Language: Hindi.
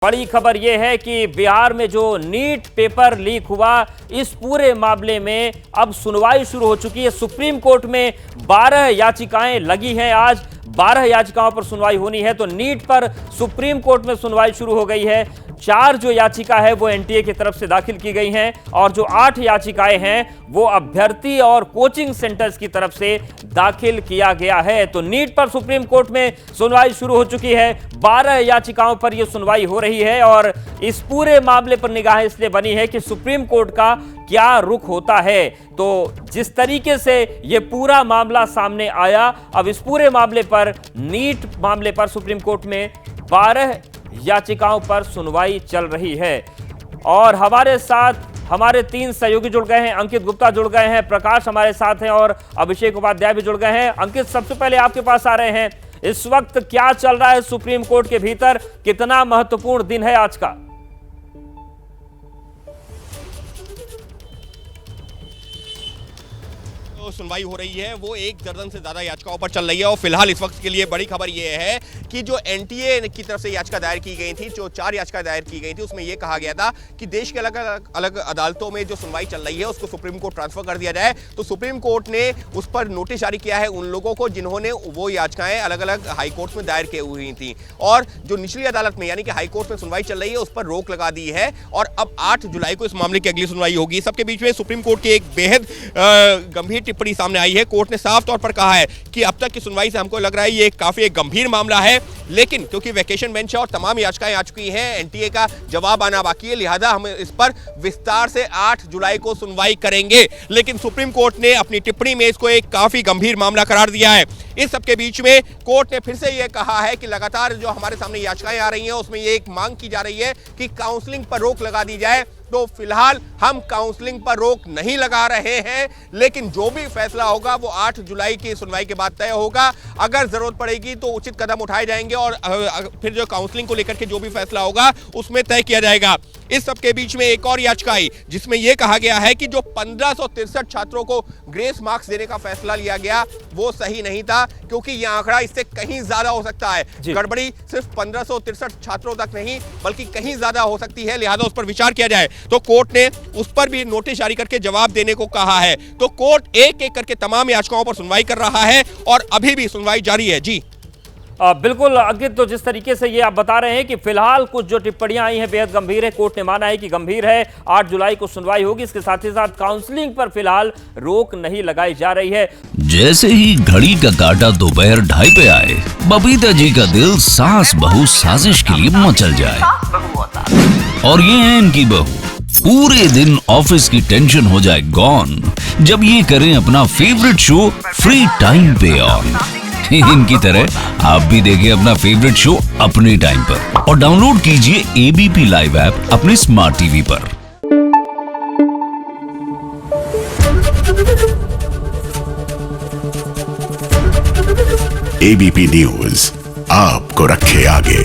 बड़ी खबर यह है कि बिहार में जो नीट पेपर लीक हुआ, इस पूरे मामले में अब सुनवाई शुरू हो चुकी है। सुप्रीम कोर्ट में 12 याचिकाएं लगी हैं। आज 12 याचिकाओं पर सुनवाई होनी है, तो नीट पर सुप्रीम कोर्ट में सुनवाई शुरू हो गई है। 4 जो याचिका है वो एनटीए की तरफ से दाखिल की गई हैं और जो 8 याचिकाएं हैं वो अभ्यर्थी और कोचिंग सेंटर्स की तरफ से दाखिल किया गया है। तो नीट पर सुप्रीम कोर्ट में सुनवाई शुरू हो चुकी है। 12 याचिकाओं पर यह सुनवाई हो रही है और इस पूरे मामले पर निगाह इसलिए बनी है कि सुप्रीम कोर्ट का क्या रुख होता है। तो जिस तरीके से यह पूरा मामला सामने आया, अब इस पूरे मामले पर, नीट मामले पर सुप्रीम कोर्ट में 12 याचिकाओं पर सुनवाई चल रही है। और हमारे साथ हमारे 3 सहयोगी जुड़ गए हैं। अंकित गुप्ता जुड़ गए हैं, प्रकाश हमारे साथ हैं और अभिषेक उपाध्याय भी जुड़ गए हैं। अंकित, सबसे पहले आपके पास आ रहे हैं, इस वक्त क्या चल रहा है सुप्रीम कोर्ट के भीतर? कितना महत्वपूर्ण दिन है आज का? सुनवाई हो रही है वो 1 दर्जन से ज्यादा याचिकाओं पर चल रही है और फिलहाल इस वक्त के लिए बड़ी खबर ये है कि जो एनटीए की तरफ से याचिका दायर की गई थी, जो 4 याचिका दायर की गई थी, उसमें यह कहा गया था कि देश के अलग अदालतों में जो सुनवाई चल रही है उसको सुप्रीम कोर्ट ट्रांसफर कर दिया जाए। तो सुप्रीम कोर्ट ने उस पर नोटिस जारी किया है उन लोगों को जिन्होंने वो याचिकाएं अलग अलग हाई कोर्ट में दायर की हुई थी और जो निचली अदालत में यानी कि हाई कोर्ट में सुनवाई चल रही है उस पर रोक लगा दी है और अब 8 जुलाई को इस मामले की अगली सुनवाई होगी। सबके बीच में सुप्रीम कोर्ट की एक बेहद गंभीर टिप्पणी सामने आई है। कोर्ट ने साफ तौर पर कहा है कि अब तक की सुनवाई से हमको लग रहा है ये काफी एक गंभीर मामला है, लेकिन क्योंकि वेकेशन बेंच है और तमाम याचिकाएं आ चुकी हैं, एनटीए का जवाब आना बाकी है, लिहाजा हम इस पर विस्तार से 8 जुलाई को सुनवाई करेंगे। लेकिन सुप्रीम कोर्ट ने अपनी टिप्पणी में इसको एक काफी गंभीर मामला करार दिया है। इस सबके बीच में कोर्ट ने फिर से यह कहा है कि लगातार जो हमारे सामने याचिकाएं आ रही हैं उसमें यह एक मांग की जा रही है कि काउंसलिंग पर रोक लगा दी जाए। तो फिलहाल हम काउंसलिंग पर रोक नहीं लगा रहे हैं, लेकिन जो भी फैसला होगा वो 8 जुलाई की सुनवाई के बाद तय होगा। अगर जरूरत पड़ेगी तो उचित कदम उठाए जाएंगे और फिर जो काउंसलिंग को लेकर के जो भी फैसला होगा उसमें तय किया जाएगा। इस सबके बीच में एक और याचिका आई जिसमें यह कहा गया है कि जो 1563 छात्रों को ग्रेस मार्क्स देने का फैसला लिया गया वो सही नहीं था, क्योंकि यह आंकड़ा इससे कहीं ज्यादा हो सकता है। गड़बड़ी सिर्फ 1563 छात्रों तक नहीं बल्कि कहीं ज्यादा हो सकती है, लिहाजा उस पर विचार किया जाए। तो कोर्ट ने उस पर भी नोटिस जारी करके जवाब देने को कहा है। तो कोर्ट एक एक करके तमाम याचिकाओं पर सुनवाई कर रहा है और अभी भी सुनवाई जारी है। जी बिल्कुल अंकित, तो जिस तरीके से ये आप बता रहे हैं कि फिलहाल कुछ जो टिप्पणियां आई हैं बेहद गंभीर है, कोर्ट ने माना है कि गंभीर है। 8 जुलाई को सुनवाई होगी। इसके साथ ही साथ काउंसलिंग पर फिलहाल रोक नहीं लगाई जा रही है। जैसे ही घड़ी का काटा दोपहर 2:30 पे आए, बबीता जी का दिल सास बहू साजिश के लिए मचल जाए। और ये है इनकी बहू, पूरे दिन ऑफिस की टेंशन हो जाए गॉन जब ये करें अपना फेवरेट शो फ्री टाइम पे ऑन। इनकी तरह आप भी देखिए अपना फेवरेट शो अपने टाइम पर और डाउनलोड कीजिए एबीपी लाइव ऐप अपने स्मार्ट टीवी पर। एबीपी न्यूज आपको रखे आगे।